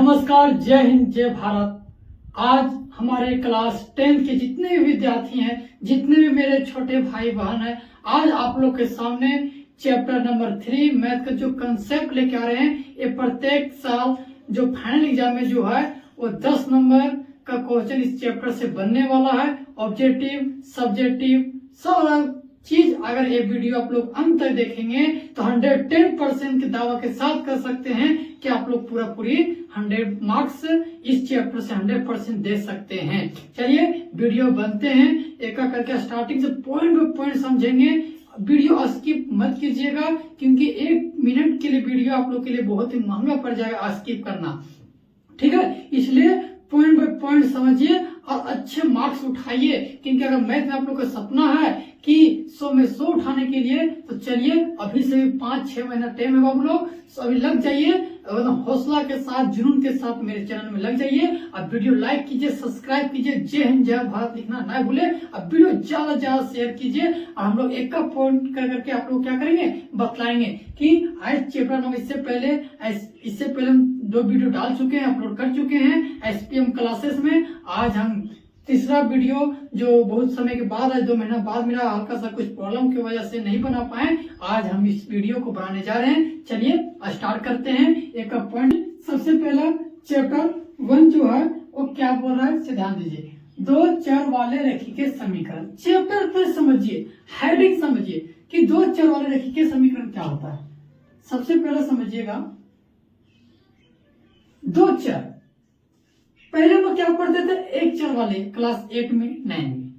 नमस्कार, जय हिंद, जय भारत। आज हमारे क्लास 10 के जितने भी विद्यार्थी हैं, जितने भी मेरे छोटे भाई बहन हैं, आज आप लोग के सामने चैप्टर नंबर 3 मैथ का जो कंसेप्ट लेके आ रहे हैं। ये प्रत्येक साल जो फाइनल एग्जाम में जो है वो 10 नंबर का क्वेश्चन इस चैप्टर से बनने वाला है। ऑब्जेक्टिव, सब्जेक्टिव, सब चीज अगर ये वीडियो आप लोग अंत तक देखेंगे तो 110% के दावा के साथ कर सकते हैं कि आप लोग पूरी 100 मार्क्स इस चैप्टर से 100% दे सकते हैं। चलिए वीडियो बनते हैं, एक करके स्टार्टिंग से पॉइंट बाय पॉइंट समझेंगे। वीडियो स्किप मत कीजिएगा क्योंकि 1 मिनट के लिए वीडियो आप लोग के लिए बहुत ही महंगा पड़ जाएगा स्किप करना, ठीक है। इसलिए पॉइंट बाय पॉइंट समझिए और अच्छे मार्क्स उठाइए, क्योंकि अगर मैथ में आप लोग का सपना है कि 100 में 100 उठाने के लिए तो चलिए अभी से 5-6 महीना टाइम है आप लोग, तो अभी लग जाइए एकदम हौसला के साथ, जुनून के साथ मेरे चैनल में लग जाइए। अब वीडियो लाइक कीजिए, सब्सक्राइब कीजिए, जय हिंद जय भारत लिखना ना भूले। अब वीडियो ज्यादा से ज्यादा शेयर कीजिए और हम लोग एक पॉइंट करके आप लोग क्या करेंगे बतलाएंगे कि आज चैप्टर नंबर इससे पहले हम 2 वीडियो डाल चुके हैं, अपलोड कर चुके हैं SPM क्लासेस में। आज हम तीसरा वीडियो जो बहुत समय के बाद, आज 2 महीना बाद मेरा हल्का सा कुछ प्रॉब्लम की वजह से नहीं बना पाए, आज हम इस वीडियो को बनाने जा रहे हैं। चलिए स्टार्ट करते हैं एक पॉइंट। सबसे पहला चैप्टर 1 जो है वो क्या बोल रहा है, ध्यान दीजिए। 2 चर वाले रेखीय समीकरण। चैप्टर पर समझिए, हेडिंग समझिए कि 2 चर वाले रेखीय समीकरण क्या होता है। सबसे पहले समझिएगा 2 चर। पहले हम लोग क्या पढ़ते थे, 1 चर वाले क्लास 8 में 9 में,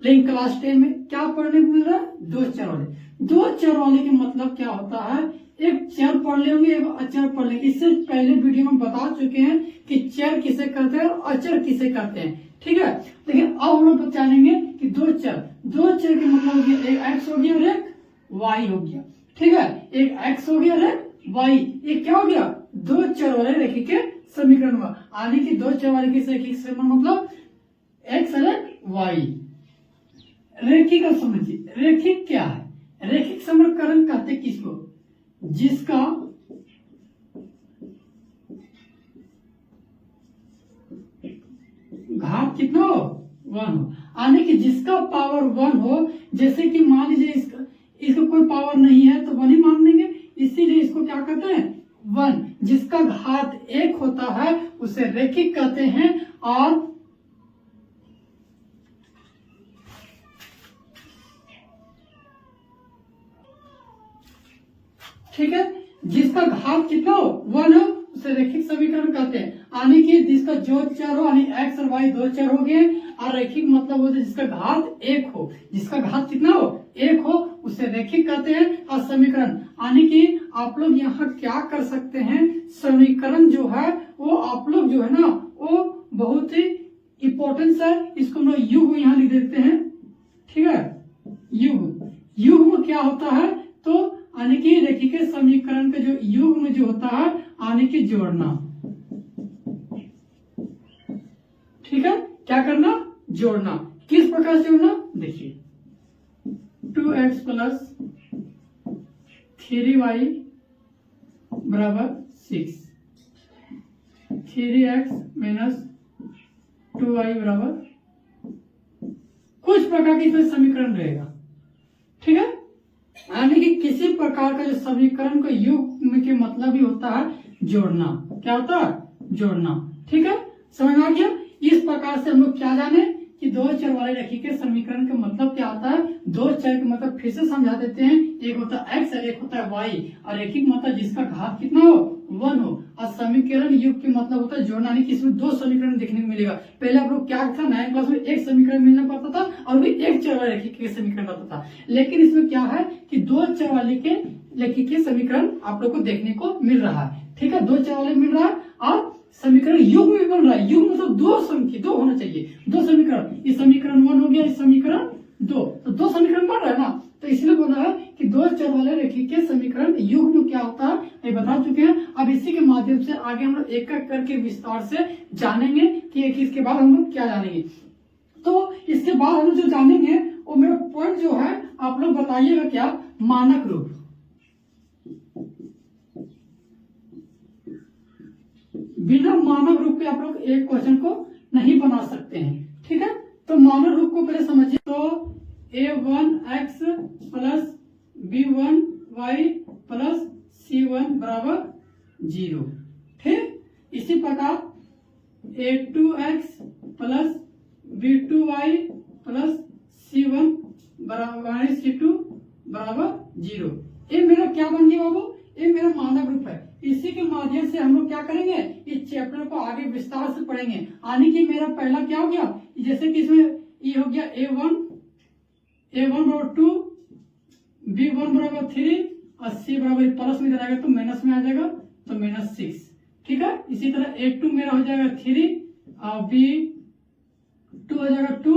लेकिन क्लास 10 में क्या पढ़ने को मिल रहा है, 2 चर वाले। 2 चर वाले के मतलब क्या होता है, एक चर पढ़ लेंगे, एक अचर पढ़ लेंगे। इससे पहले वीडियो में बता चुके हैं कि चर किसे कहते हैं और अचर किसे कहते हैं, ठीक है। लेकिन अब हम लोग जानेंगे कि 2 चर के मतलब हो गया, एक x हो गया और एक y हो गया, ठीक है। एक x हो गया और एक y, ये क्या हो गया, 2 चर वाले रेखीय समीकरण हुआ। आने की 2 चर वाले की समीकरण मतलब x और y। रेखिक का समझिए, रेखिक क्या है, रेखिक समीकरण कहते किसको, जिसका घात कितना हो, 1 हो। आने की जिसका पावर 1 हो, जैसे कि मान लीजिए इसका कोई पावर नहीं है तो 1 ही मान लेंगे, इसीलिए इसको क्या कहते हैं, 1। जिसका घात 1 होता है उसे रेखिक कहते हैं। और ठीक है, जिसका घात कितना हो, 1 हो, उसे रेखिक समीकरण कहते हैं। आने की जिसका जो चर हो, यानी x और y 2 चर हो गए, और रेखिक मतलब होता है जिसका घात 1 हो, जिसका घात कितना हो, 1 हो, उसे रेखिक कहते हैं। और समीकरण आने की आप लोग यहाँ क्या कर सकते हैं, समीकरण जो है वो आप लोग जो है ना वो बहुत ही इंपॉर्टेंट है, इसको हम लोग युग्म यहाँ लिख देते हैं, ठीक है। युग्म क्या होता है, तो आने की रेखीय समीकरण का जो युग्म जो होता है, आने की जोड़ना, ठीक है। क्या करना, जोड़ना। किस प्रकार से जोड़ना, देखिए 2x + 3y बराबर 6, 3x - 2y बराबर कुछ प्रकार की इसमें समीकरण रहेगा, ठीक है। यानी कि किसी प्रकार का जो समीकरण का युग्म के मतलब ही होता है जोड़ना। क्या होता है, जोड़ना, ठीक है। समझ में आ गया। इस प्रकार से हम लोग क्या जाने कि 2 चर वाले रेखीय समीकरण का मतलब क्या होता है। 2 चर के मतलब फिर से समझा देते हैं, एक होता है x और एक होता है y। और रेखिक मतलब जिसका घात कितना हो, 1 हो। और समीकरण युग के मतलब होता है जोड़ना, यानी कि इसमें 2 समीकरण देखने को मिलेगा। पहले आप लोग क्या था, 9th क्लास में 1 समीकरण मिलना पड़ता था और भी 1 चर वाले रेखीय समीकरण आता था। लेकिन इसमें क्या है कि 2 चर वाले के रेखीय समीकरण आप लोग को देखने को मिल रहा है, ठीक है। 2 चर वाले मिल रहा है और समीकरण युग्म भी बन रहा है। युग्म मतलब 2 संख्या, 2 होना चाहिए, 2 समीकरण। इस समीकरण 1 हो गया, इस समीकरण 2, तो 2 समीकरण बन रहा है ना, तो इसलिए बोला है कि 2 चर वाले रेखीय समीकरण युग्म क्या होता है ये बता चुके हैं। अब इसी के माध्यम से आगे हम लोग एक एक करके विस्तार से जानेंगे कि इसके बाद हम लोग क्या जानेंगे। तो इसके बाद हम लोग जो जानेंगे वो मेरा पॉइंट जो है आप लोग बताइएगा क्या, मानक रूप। बिना मानव रूप पे आप लोग एक क्वेश्चन को नहीं बना सकते हैं। ठीक है, तो मानव रूप को पहले समझिए। तो a1x plus b1y plus c1 बराबर 0। ठीक, इसी प्रकार a2x plus b2y plus c1 बराबर c2 बराबर 0। ये मेरा क्या बन गया बाबू? ये मेरा मानव रूप है। इसी के माध्यम से हम लोग क्या करेंगे, इस चैप्टर को आगे विस्तार से पढ़ेंगे। यानी कि मेरा पहला क्या हो गया, जैसे कि इसमें ये हो गया a1 बराबर 2, b1 बराबर 3 और c बराबर प्लस में जाएगा तो माइनस में आ जाएगा तो -6। ठीक है, इसी तरह a2 मेरा हो जाएगा 3 और b2 हो जाएगा 2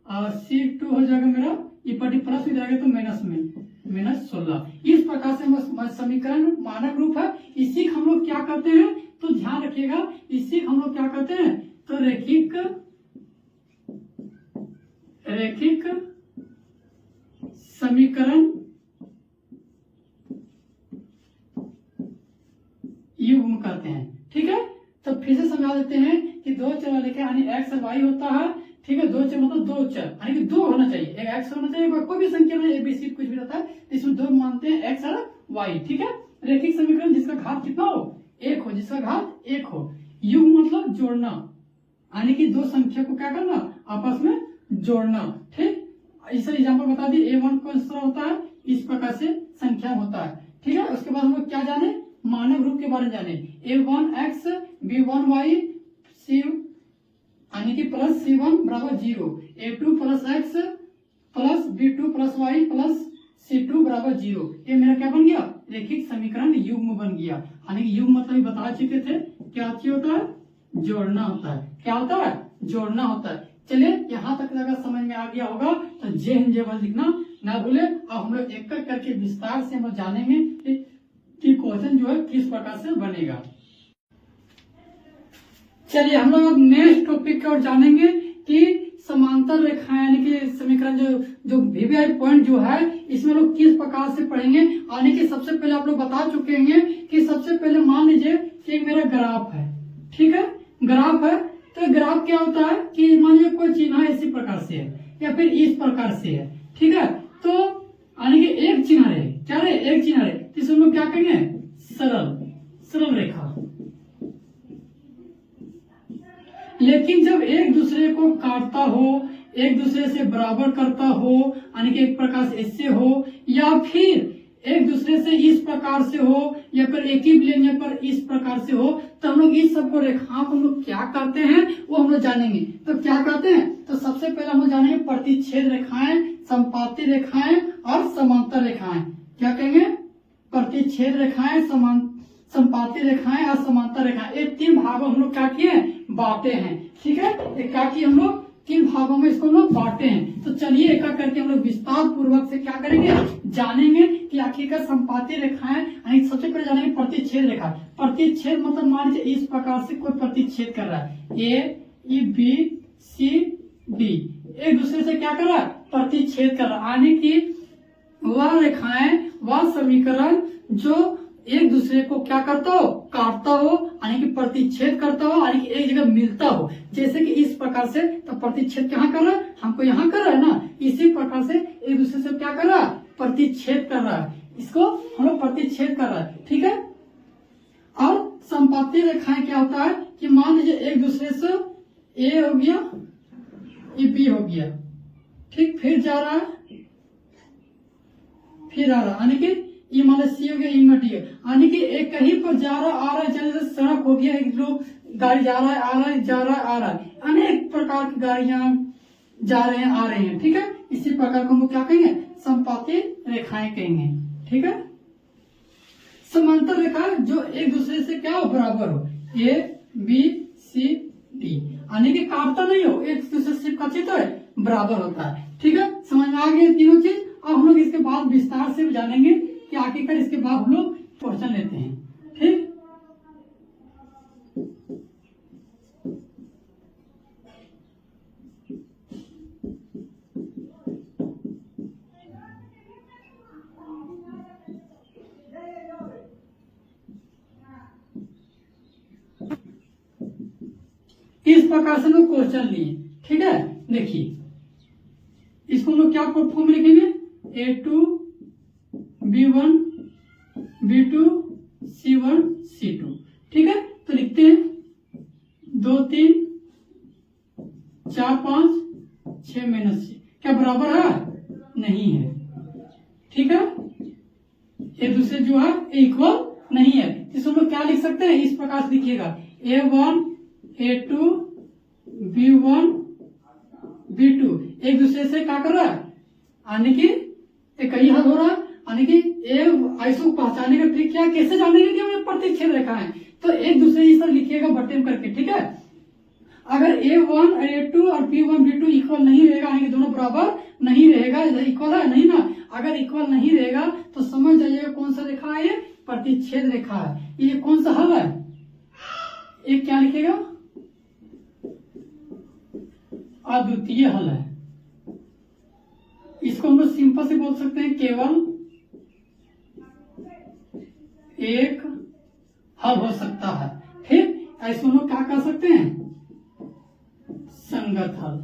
और c2 हो जाएगा मेरा ये पार्टी प्लस में जाएगा तो माइनस में -16। इस प्रकार से समीकरण मानक रूप है। इसी हम लोग क्या करते हैं, तो ध्यान रखिएगा, इसी हम लोग क्या करते हैं, तो रैखिक समीकरण युग्म करते हैं। ठीक है, तो फिर से समझा देते हैं कि दो चर लिखे यानी एक्स और वाई होता है। ठीक है, दो चर मतलब दो चर यानी कि दो होना चाहिए, एक एक्स होना चाहिए, कोई भी संख्या में एबीसी कुछ भी रहता है तो इसमें दो मानते हैं, एक्स और वाई। ठीक है, रैखिक समीकरण जिसका घात कितना हो, एक हो, जिसका घात एक हो। युग्म मतलब जोड़ना, यानी कि दो संख्या को क्या करना, आपस में जोड़ना। ठीक, इसका एग्जाम्पल बता दिए, a1 कौन सा होता है, इस प्रकार से संख्या होता है। ठीक है, उसके बाद हम लोग क्या जाने, मानव रूप के बारे में जाने, a1x b1y c यानी कि प्लस c1 बराबर 0, a2 plus x plus b2 plus y plus c2 बराबर 0। ये मेरा क्या बन गया, रैखिक समीकरण युग्म बन गया। यानी कि युग्म मतलब बता चुके थे क्या होता है, जोड़ना होता है। क्या होता है, जोड़ना होता है। चलिए यहाँ तक अगर समझ में आ गया होगा तो जय हिंद जय भारत लिखना ना भूले। और हम लोग एक एक करके विस्तार से हम लोग जानेंगे कि क्वेश्चन जो है किस प्रकार से बनेगा। चलिए हम लोग अब नेक्स्ट टॉपिक की ओर जानेंगे कि समांतर रेखाएं यानी कि समीकरण जो वीवीआई पॉइंट जो है इसमें लोग किस प्रकार से पढ़ेंगे। यानी कि सबसे पहले आप लोग बता चुके हैं कि सबसे पहले मान लीजिए कि मेरा ग्राफ है। ठीक है, ग्राफ है, तो ग्राफ क्या होता है कि मान लीजिए कोई चिन्ह इसी प्रकार से है या फिर इस प्रकार से है। ठीक है, तो यानी कि एक चिन्ह है, क्या है, एक चिन्ह है, तो इसमें लोग क्या करेंगे, सरल रेखा। लेकिन जब एक दूसरे को काटता हो, एक दूसरे से बराबर करता हो, यानी कि एक प्रकार से इससे हो या फिर एक दूसरे से इस प्रकार से हो या फिर एक ही लेने पर इस प्रकार से हो, तो हम लोग इस सबको रेखाओं को हम लोग क्या करते हैं वो हम लोग जानेंगे। तो क्या करते हैं, तो सबसे पहले हम लोग जानेंगे प्रतिच्छेद रेखाएं, संपाती रेखाएं और समांतर रेखाएं। क्या कहेंगे, प्रतिच्छेद रेखाएं, संपाती रेखाएं और समांतर रेखाएं। ये तीन भागों हम लोग क्या किए, बांटे हैं। ठीक है, क्या किए हम लोग, तीन भागों में इसको हम लोग बांटे हैं। तो चलिए एक एक करके हम लोग विस्तार पूर्वक से क्या करेंगे, जानेंगे कि आखिरकार संपाती रेखाएं यानी सबसे पहले जानेंगे प्रतिच्छेद रेखा। प्रतिच्छेद मतलब मान लीजिए इस प्रकार से कोई प्रतिच्छेद कर रहा है, ए बी सी डी एक दूसरे से क्या कर रहा है, प्रतिच्छेद कर रहा है। यानी कि वह रेखाएं, वह समीकरण जो एक दूसरे को क्या करता हो, काटता हो, यानी कि प्रतिच्छेद करता हो, यानी कि एक जगह मिलता हो। जैसे कि इस प्रकार से, तो प्रतिच्छेद कहाँ कर रहा है, हमको यहाँ कर रहा है ना, इसी प्रकार से एक दूसरे से क्या कर रहा है, प्रतिच्छेद कर रहा है। इसको हम लोग प्रतिच्छेद कर रहा है। ठीक है, और संपाती रेखाएं क्या होता है कि मान लीजिए एक दूसरे से ए हो गया, ये बी हो गया, ठीक, फिर जा रहा है, फिर आ रहा, यानी कि ये मान सी हो गया, ये डी है, यानी कि एक कहीं पर जा रहा आ रहा है, जैसे सड़क हो गया, एक लोग गाड़ी जा रहा है, आ रहा है, जा रहा है, आ रहा है, अनेक प्रकार की गाड़ियां जा रहे हैं, आ रहे हैं। ठीक है, इसी प्रकार को हम क्या कहेंगे, संपाती रेखाएं कहेंगे। ठीक है, समांतर रेखा जो एक दूसरे से क्या हो, बराबर हो, ए बी सी डी, यानी कि काटता नहीं हो, एक दूसरे से कथित है, बराबर होता है। ठीक है, समझ में आ गए तीनों चीज। अब हम लोग इसके बाद विस्तार से जानेंगे कि आखिरकार इसके बाद हम लोग क्वेश्चन लेते हैं। ठीक, प्रकार से हम लोग क्वेश्चन लिए, ठीक है। देखिए इसको हम लोग क्या फॉर्म लिखेंगे, A2 B1 B2 C1 C2, ठीक है। तो लिखते हैं 2 3 4 5 6 - 6 क्या बराबर है, नहीं है, ठीक है। एक दूसरे जो है इक्वल नहीं है, इसको हम लोग क्या लिख सकते हैं, इस प्रकार से लिखिएगा A1 A2 B1 B2 एक दूसरे से क्या कर रहा है, आने की एक ही हल हो रहा है, यानी कि ऐसे पहचाने का ट्रिक क्या है, कैसे जानेंगे कि हमें प्रतिच्छेद रेखा है, तो एक दूसरे इस तरह लिखिएगा बटे में करके, ठीक है। अगर A1 A2 और B1 B2 इक्वल नहीं रहेगा, यानी कि दोनों बराबर नहीं रहेगा, इक्वल है नहीं ना, अगर इक्वल नहीं रहेगा तो समझ जाइएगा कौन सा रेखा है, ये प्रतिच्छेद रेखा है। ये कौन सा हल है, एक क्या लिखेगा, अद्वितीय हल है। इसको हम लोग सिंपल से बोल सकते हैं केवल एक हल हो सकता है, ठीक। ऐसे हम लोग क्या कर सकते हैं, संगत हल।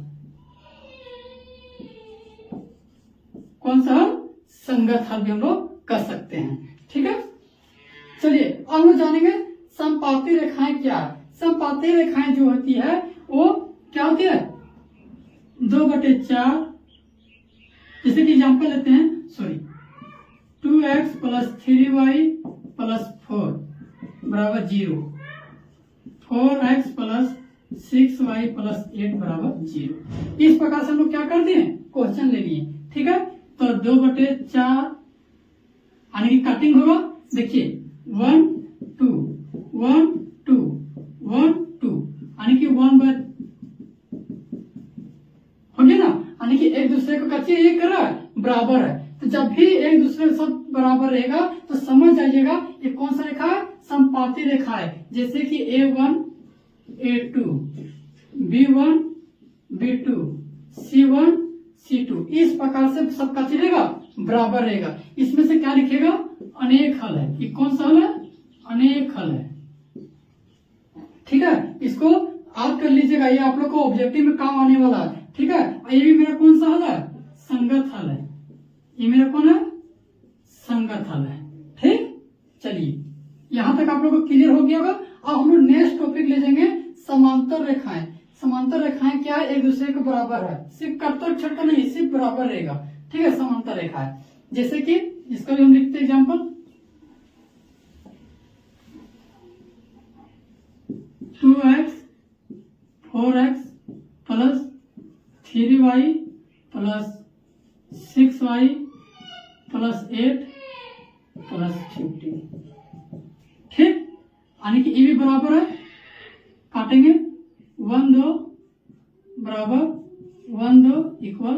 कौन सा हल, संगत हल भी हम लोग कर सकते हैं, ठीक है। चलिए अब हम लोग जानेंगे समपाती रेखाएं क्या है। समपाती रेखाएं जो होती है वो क्या होती है, 2/4, जैसे कि एग्जाम्पल लेते हैं, सॉरी 2x + 3y + 4 बराबर 0, 4x + 6y + 8 बराबर 0। इस प्रकार से हम लोग क्या कर दिए, क्वेश्चन ले लिए, ठीक है। तो 2/4 यानी कि कटिंग होगा, देखिए 1 2 1 2 1 2 यानी कि 1 हो गया ना, यानी कि एक दूसरे को कच्चे ये कर रहा है, बराबर है। तो जब भी एक दूसरे के साथ बराबर रहेगा तो समझ जाइएगा ये कौन सा रेखा है, समपाती रेखा है। जैसे कि A1 A2 B1 B2 C1 C2 इस प्रकार से सबका चलेगा, बराबर रहेगा। इसमें से क्या लिखेगा, अनेक हल है। ये कौन सा हल है, अनेक हल है, ठीक है। इसको याद कर लीजिएगा, ये आप लोग को ऑब्जेक्टिव में काम आने वाला है, ठीक है। ये भी मेरा कौन सा हल है, संगत हल है। ये मेरा कौन है, संगत हल है, ठीक। चलिए यहां तक आप लोगों को क्लियर हो गया होगा। अब हम लोग नेक्स्ट टॉपिक ले जाएंगे समांतर रेखाएं। समांतर रेखाएं क्या है, एक दूसरे के बराबर है, सिर्फ कट्टर छट्टा नहीं, सिर्फ बराबर रहेगा, ठीक है। समांतर रेखा है, जैसे कि इसका भी हम लिखते हैं example 2x 4x + 3y + 6y + 8 + 15, ठीक। यानी कि ये भी बराबर है, काटेंगे 1 2 बराबर 1 2 इक्वल,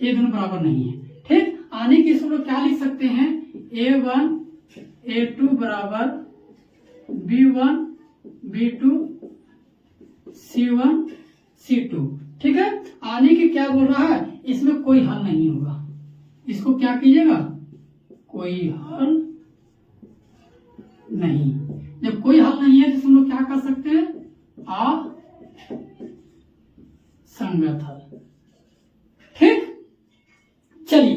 ये दोनों बराबर नहीं है, ठीक। यानी कि इसको क्या लिख सकते हैं, A1 A2 बराबर B1 B2 C1 C2, ठीक है। आने की क्या बोल रहा है, इसमें कोई हल नहीं होगा, इसको क्या कीजिएगा, कोई हल नहीं। जब कोई हल नहीं है तो हम लोग क्या कर सकते हैं, संगत हल, ठीक। चलिए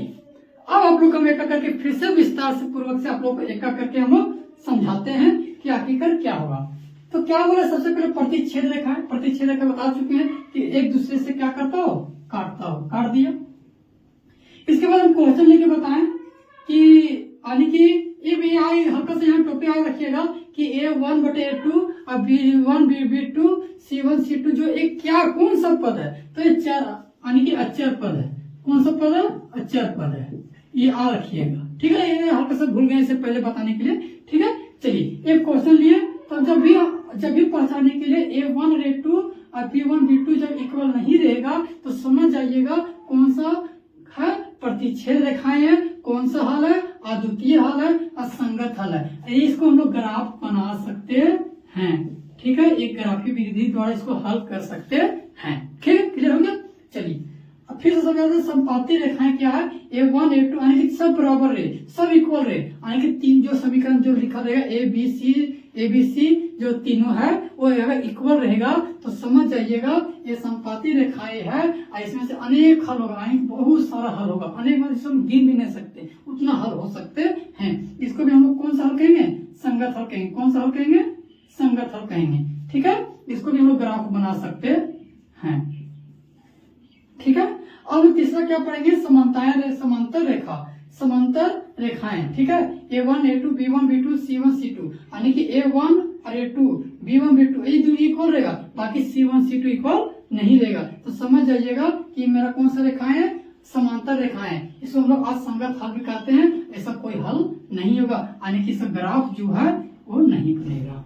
अब आप लोग हम एक करके फिर से विस्तार से पूर्वक से आप लोग को एक करके हम लोग समझाते हैं कि आखिरकार क्या होगा। तो क्या बोला, सबसे पहले प्रतिच्छेद रेखा है। प्रतिच्छेद रेखा बता चुके हैं कि एक दूसरे से क्या करता हो, काटता हो, काट दिया। इसके बाद हम क्वेश्चन लेके बताएं कि यानी कि ये भी आई हल्का से यहाँ टोपी याद रखिएगा कि A1/A2 और B1 B2 C1 C2 जो एक क्या कौन सा पद है, तो ये चार यानी कि अचर पद है। कौन सा पद है, अचर पद है, ये आ रखिएगा, ठीक है। ये हल्का से भूल गए इसे पहले बताने के लिए, ठीक है। चलिए एक क्वेश्चन लिए, तो जब भी पहचानने के लिए A1 और A2 और B1 B2 जब इक्वल नहीं रहेगा तो समझ जाइएगा कौन सा है, प्रतिच्छेद रेखाएं है, कौन सा हल है, अद्वितीय हल है, असंगत हल है। इसको हम लोग ग्राफ बना सकते हैं, ठीक है। एक ग्राफी विधि द्वारा इसको हल कर सकते हैं, ठीक है। क्लियर हो गया। चलिए अब फिर से समझ समपाती रेखाएं क्या है, A1 A2 यानी कि सब बराबर रहे, सब इक्वल रहे, यानी कि तीन जो समीकरण जो लिखा रहेगा A B C ABC जो तीनों है वो अगर इक्वल रहेगा तो समझ जाइएगा ये समपाती रेखाएं है और इसमें से अनेक हल होगा, बहुत सारा हल होगा, अनेक मतलब हम गिन भी नहीं सकते उतना हल हो सकते हैं। इसको भी हम लोग कौन सा हल कहेंगे? संगत हल कहेंगे। कौन सा हल कहेंगे? संगत हल कहेंगे। ठीक है, इसको भी हम लोग ग्राफ बना सकते हैं। ठीक है, अब तीसरा क्या पढ़ेंगे? समांतर रेखा, समांतर रेखाएं। ठीक है, A1 A2 B1 B2 C1 C2 यानी कि A1 और A2 B1 B2 ये दोनों इक्वल रहेगा, बाकी C1 C2 इक्वल नहीं रहेगा। तो समझ जाइएगा कि मेरा कौन सा रेखाएं है? समांतर रेखाएं। इसको हम लोग आज संगत हल भी कहते हैं। ऐसा कोई हल नहीं होगा, यानी कि इसका ग्राफ जो है वो नहीं बनेगा।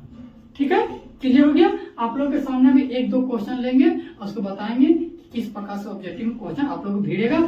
ठीक है, क्लियर हो गया? आप लोगों के सामने भी एक दो क्वेश्चन लेंगे और उसको बताएंगे किस प्रकार से ऑब्जेक्टिव क्वेश्चन आप लोग भिड़ेगा।